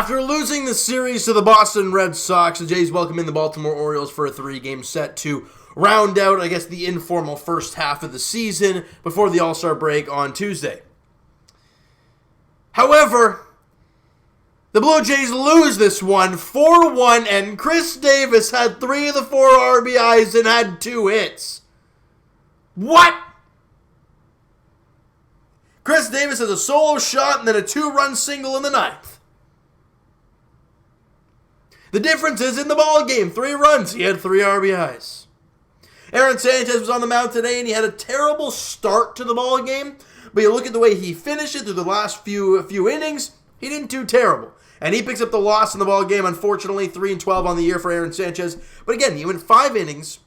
After losing the series to the Boston Red Sox, the Jays welcome in the Baltimore Orioles for a 3-game set to round out, I guess, the informal first half of the season before the All-Star break on Tuesday. However, the Blue Jays lose this one 4-1, and Chris Davis had 3 of the 4 RBIs and had 2 hits. What? Chris Davis has a solo shot and then a 2-run single in the 9th. The difference is in the ball game, 3 runs. He had 3 RBIs. Aaron Sanchez was on the mound today, and he had a terrible start to the ball game. But you look at the way he finished it through the last few innings, he didn't do terrible. And he picks up the loss in the ball game, unfortunately, 3-12 on the year for Aaron Sanchez. But again, he went 5 innings,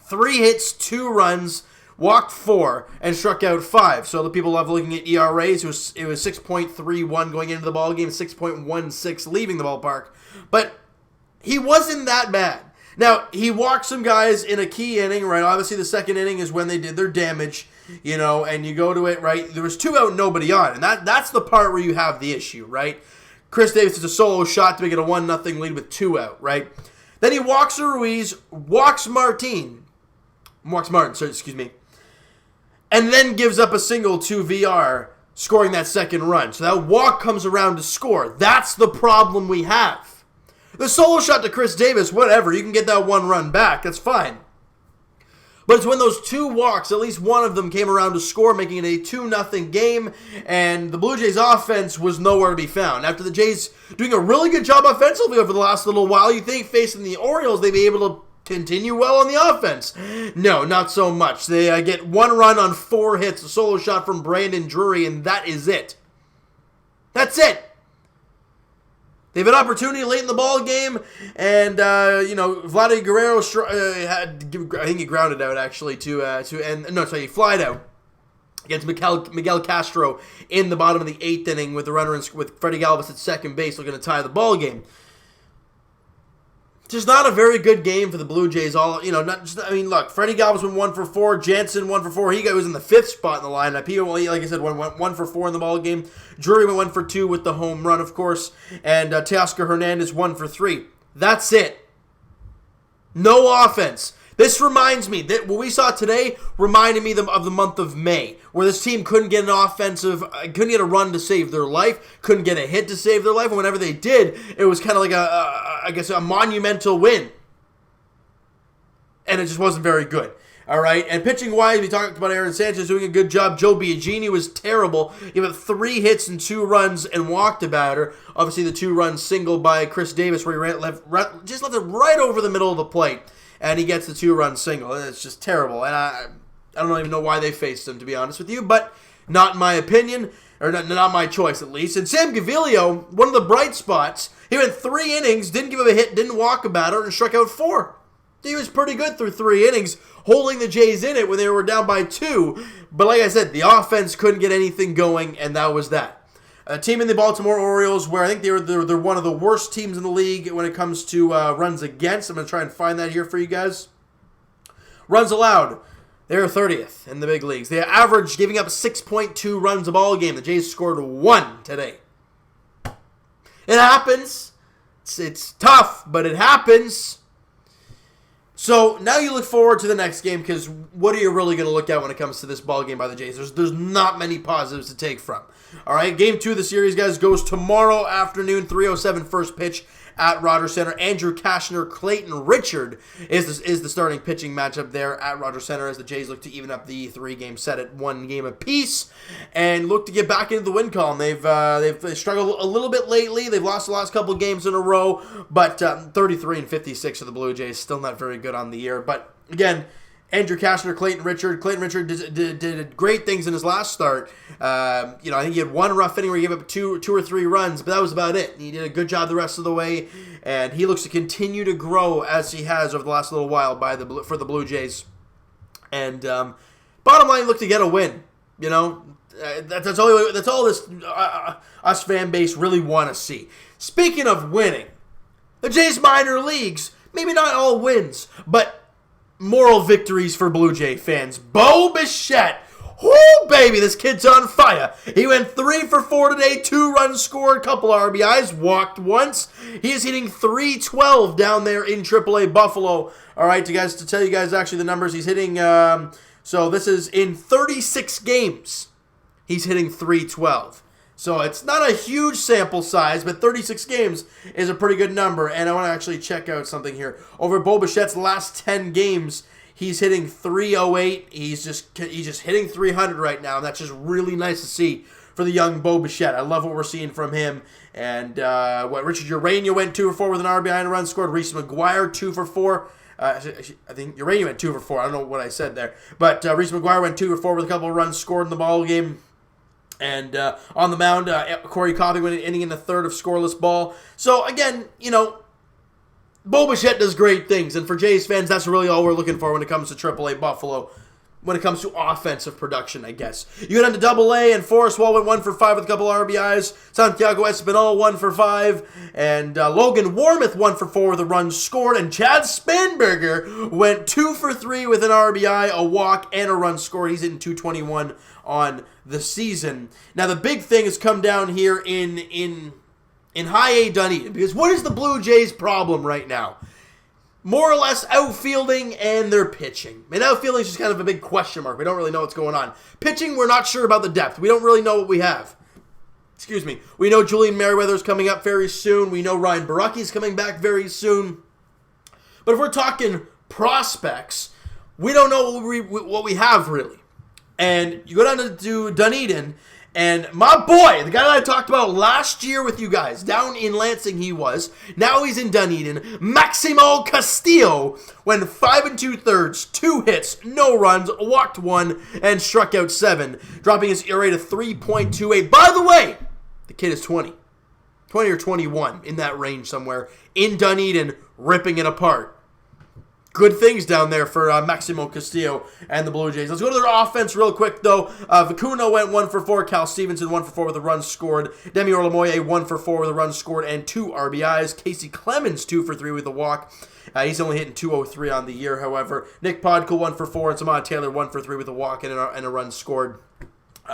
3 hits, 2 runs, walked 4, and struck out 5. So the people love looking at ERAs. It was 6.31 going into the ball game, 6.16 leaving the ballpark. But he wasn't that bad. Now, he walked some guys in a key inning, right? Obviously, the second inning is when they did their damage, and you go to it, right? There was 2 out, nobody on. And that's the part where you have the issue, right? Chris Davis is a solo shot to make it a 1-0 lead with 2 out, right? Then he walks Ruiz, walks Martin, and then gives up a single to VR, scoring that second run. So that walk comes around to score. That's the problem we have. The solo shot to Chris Davis, whatever, you can get that 1 run back, that's fine. But it's when those 2 walks, at least one of them came around to score, making it a 2-0 game, and the Blue Jays offense was nowhere to be found. After the Jays doing a really good job offensively over the last little while, you think facing the Orioles, they'd be able to continue well on the offense. No, not so much. They get 1 run on 4 hits, a solo shot from Brandon Drury, and that is it. That's it. They have an opportunity late in the ball game, and Vladimir Guerrero I think he grounded out actually he flied out against Miguel Castro in the bottom of the 8th inning with the runner with Freddie Galvis at second base looking to tie the ball game. Just not a very good game for the Blue Jays. Look, Freddie Galvis went 1 for 4. Jansen 1 for 4. He was in the 5th spot in the lineup. He, like I said, went 1 for 4 in the ball game. Drury went 1 for 2 with the home run, of course. And Teoscar Hernandez 1 for 3. That's it. No offense. This reminds me, that what we saw today reminded me of the month of May, where this team couldn't get couldn't get a run to save their life, couldn't get a hit to save their life, and whenever they did, it was kind of like a monumental win. And it just wasn't very good. All right, and pitching-wise, we talked about Aaron Sanchez doing a good job. Joe Biagini was terrible. He gave up 3 hits and 2 runs and walked a batter. Obviously, the 2-run single by Chris Davis, where he left it right over the middle of the plate. And he gets the 2-run single. It's just terrible. And I don't even know why they faced him, to be honest with you. But not in my opinion, or not my choice at least. And Sam Gaviglio, one of the bright spots, he went 3 innings, didn't give up a hit, didn't walk a batter, and struck out 4. He was pretty good through 3 innings, holding the Jays in it when they were down by 2. But like I said, the offense couldn't get anything going, and that was that. A team in the Baltimore Orioles where I think they're one of the worst teams in the league when it comes to runs against. I'm going to try and find that here for you guys. Runs allowed. They're 30th in the big leagues. They average giving up 6.2 runs a ball game. The Jays scored 1 today. It happens. It's tough, but it happens. So now you look forward to the next game, because what are you really going to look at when it comes to this ball game by the Jays? There's not many positives to take from. All right, Game 2 of the series, guys, goes tomorrow afternoon, 3:07 first pitch at Rogers Center. Andrew Cashner, Clayton Richard is the starting pitching matchup there at Rogers Center as the Jays look to even up the 3-game set at 1 game apiece and look to get back into the win column. They've struggled a little bit lately. They've lost the last couple of games in a row, but 33-56 for the Blue Jays, still not very good on the year. But again, Andrew Cashner, Clayton Richard. Clayton Richard did great things in his last start. I think he had 1 rough inning where he gave up two or 3 runs, but that was about it. He did a good job the rest of the way, and he looks to continue to grow as he has over the last little while for the Blue Jays. And bottom line, look to get a win. That's all this us fan base really want to see. Speaking of winning, the Jays minor leagues, maybe not all wins, but moral victories for Blue Jay fans. Bo Bichette Whoo, baby, this kid's on fire. He went 3 for 4 today, 2 runs scored, couple RBIs, walked once. He is hitting .312 down there in AAA Buffalo. All right, to tell you guys actually the numbers, he's hitting, so this is in 36 games, he's hitting .312. So it's not a huge sample size, but 36 games is a pretty good number. And I want to actually check out something here. Over Bo Bichette's last 10 games, he's hitting .308. He's just hitting .300 right now. And that's just really nice to see for the young Bo Bichette. I love what we're seeing from him. And Richard Urania went 2 for 4 with an RBI and a run scored. Reese McGuire 2 for 4. I think Urania went 2 for 4. I don't know what I said there. But Reese McGuire went 2 for 4 with a couple of runs scored in the ball game. And on the mound, Corey Coffey went an inning in the third of scoreless ball. So, again, Bo Bichette does great things. And for Jays fans, that's really all we're looking for when it comes to AAA Buffalo. When it comes to offensive production, I guess. You get on to AA, and Forrest Wall went 1 for 5 with a couple RBIs. Santiago Espinal 1 for 5. And Logan Warmoth 1 for 4 with a run scored. And Chad Spanberger went 2 for 3 with an RBI, a walk, and a run scored. He's hitting .221 on the season. Now, the big thing has come down here in High A Dunedin. Because what is the Blue Jays' problem right now? More or less outfielding and their pitching. And outfielding is just kind of a big question mark. We don't really know what's going on. Pitching, we're not sure about the depth. We don't really know what we have. Excuse me. We know Julian Merriweather's coming up very soon. We know Ryan Baracki's coming back very soon. But if we're talking prospects, we don't know what we have really. And you go down to Dunedin, and my boy, the guy that I talked about last year with you guys, down in Lansing he was, now he's in Dunedin, Maximo Castillo, went 5 2/3, 2 hits, no runs, walked 1, and struck out 7, dropping his ERA to 3.28. By the way, the kid is 20 or 21, in that range somewhere, in Dunedin, ripping it apart. Good things down there for Maximo Castillo and the Blue Jays. Let's go to their offense real quick, though. Vicuña went 1 for 4. Cal Stevenson 1 for 4 with a run scored. Demi Orlamoye 1 for 4 with a run scored and 2 RBIs. Casey Clemens 2 for 3 with a walk. He's only hitting .203 on the year, however. Nick Podkul 1 for 4 and Samad Taylor 1 for 3 with a walk and a run scored.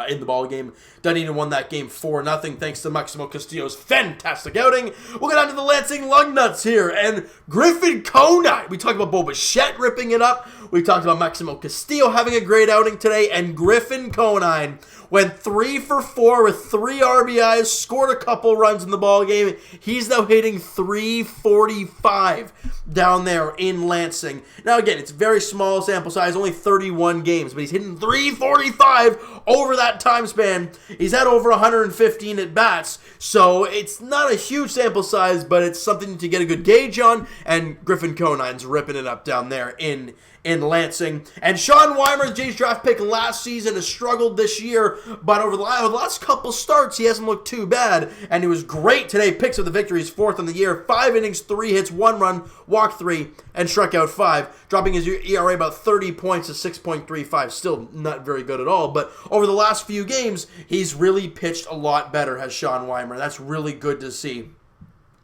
In the ball game. Dunedin won that game 4-0 thanks to Maximo Castillo's fantastic outing. We'll get on to the Lansing Lugnuts here. And Griffin Conine. We talked about Bo Bichette ripping it up. We talked about Maximo Castillo having a great outing today. And Griffin Conine went 3 for 4 with 3 RBIs, scored a couple runs in the ball game. He's now hitting .345 down there in Lansing. Now again, it's a very small sample size, only 31 games, but he's hitting .345 over that time span. He's had over 115 at-bats, so it's not a huge sample size, but it's something to get a good gauge on, and Griffin Conine's ripping it up down there in Lansing. And Sean Weimer, the Jays draft pick last season, has struggled this year, but over the last couple starts, he hasn't looked too bad, and he was great today. Picks up the victory. He's 4th on the year. 5 innings, 3 hits, 1 run, walked 3, and struck out 5, dropping his ERA about 30 points to 6.35. Still not very good at all, but over the last few games, he's really pitched a lot better, has Sean Weimer. That's really good to see.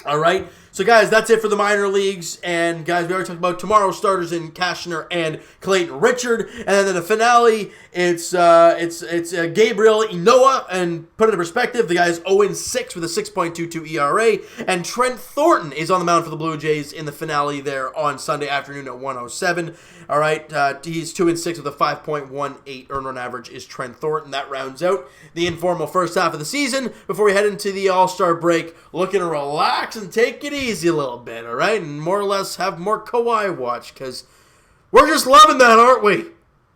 All right, so guys, that's it for the minor leagues. And guys, we already talked about tomorrow's starters in Cashner and Clayton Richard. And then in the finale, it's Gabriel Inoa. And put it in perspective, the guy's 0-6 with a 6.22 ERA. And Trent Thornton is on the mound for the Blue Jays in the finale there on Sunday afternoon at 1:07. All right, he's 2-6 with a 5.18 earned run average is Trent Thornton. That rounds out the informal first half of the season before we head into the All-Star break, looking to relax and take it easy a little bit, all right? And more or less have more Kawhi watch, because we're just loving that, aren't we?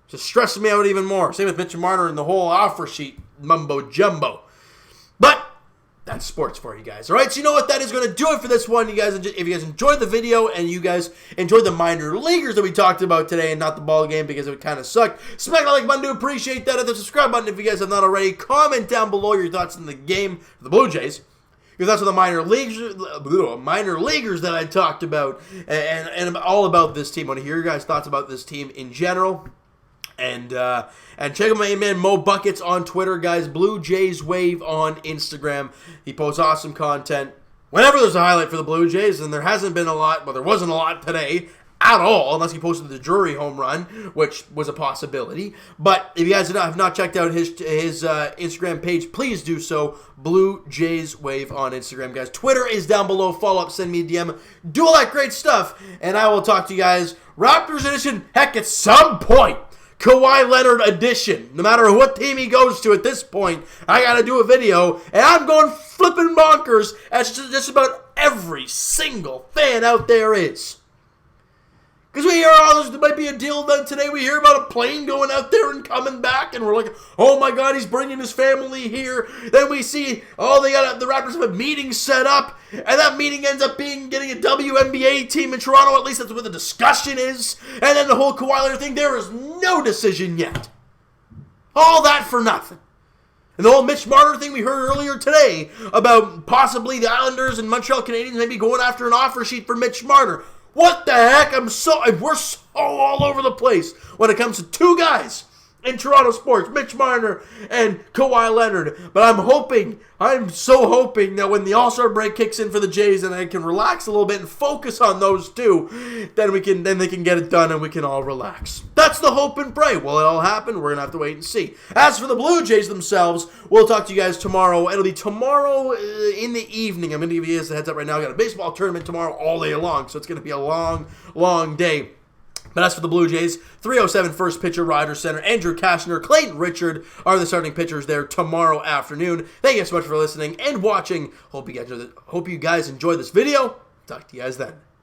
Just stressing me out even more. Same with Mitch Marner and the whole offer sheet mumbo-jumbo. But that's sports for you guys, all right? So you know what? That is going to do it for this one. You guys, if you guys enjoyed the video and you guys enjoyed the minor leaguers that we talked about today and not the ball game because it kind of sucked, smack that like button to appreciate that. Hit the subscribe button if you guys have not already. Comment down below your thoughts on the game for the Blue Jays. Your thoughts on the minor leaguers that I talked about and all about this team. I want to hear your guys' thoughts about this team in general. And check out my man Mo Buckets on Twitter, guys. Blue Jays Wave on Instagram. He posts awesome content whenever there's a highlight for the Blue Jays, and there hasn't been a lot, but there wasn't a lot today at all, unless he posted the Drury home run, which was a possibility. But if you guys have not checked out his Instagram page, please do so. Blue Jays Wave on Instagram, guys. Twitter is down below. Follow up, send me a DM. Do all that great stuff, and I will talk to you guys. Raptors edition, heck, at some point. Kawhi Leonard edition. No matter what team he goes to at this point, I got to do a video, and I'm going flipping bonkers as just about every single fan out there is. Because we hear, oh, there might be a deal done today. We hear about a plane going out there and coming back, and we're like, oh my God, he's bringing his family here. Then we see, oh, the Raptors have a meeting set up, and that meeting ends up getting a WNBA team in Toronto. At least that's what the discussion is. And then the whole Kawhi Leonard thing, there is no decision yet. All that for nothing. And the whole Mitch Marner thing we heard earlier today about possibly the Islanders and Montreal Canadiens maybe going after an offer sheet for Mitch Marner. What the heck? We're so all over the place when it comes to two guys in Toronto sports, Mitch Marner and Kawhi Leonard. But I'm so hoping that when the All-Star break kicks in for the Jays and I can relax a little bit and focus on those two, then they can get it done and we can all relax. That's the hope and pray. Will it all happen? We're going to have to wait and see. As for the Blue Jays themselves, we'll talk to you guys tomorrow. It'll be tomorrow in the evening. I'm going to give you guys a heads up right now. I got a baseball tournament tomorrow all day long, so it's going to be a long, long day. But as for the Blue Jays, 3:07 first pitcher, Ryder Center, Andrew Kashner, Clayton Richard are the starting pitchers there tomorrow afternoon. Thank you so much for listening and watching. Hope you guys enjoyed this video. Talk to you guys then.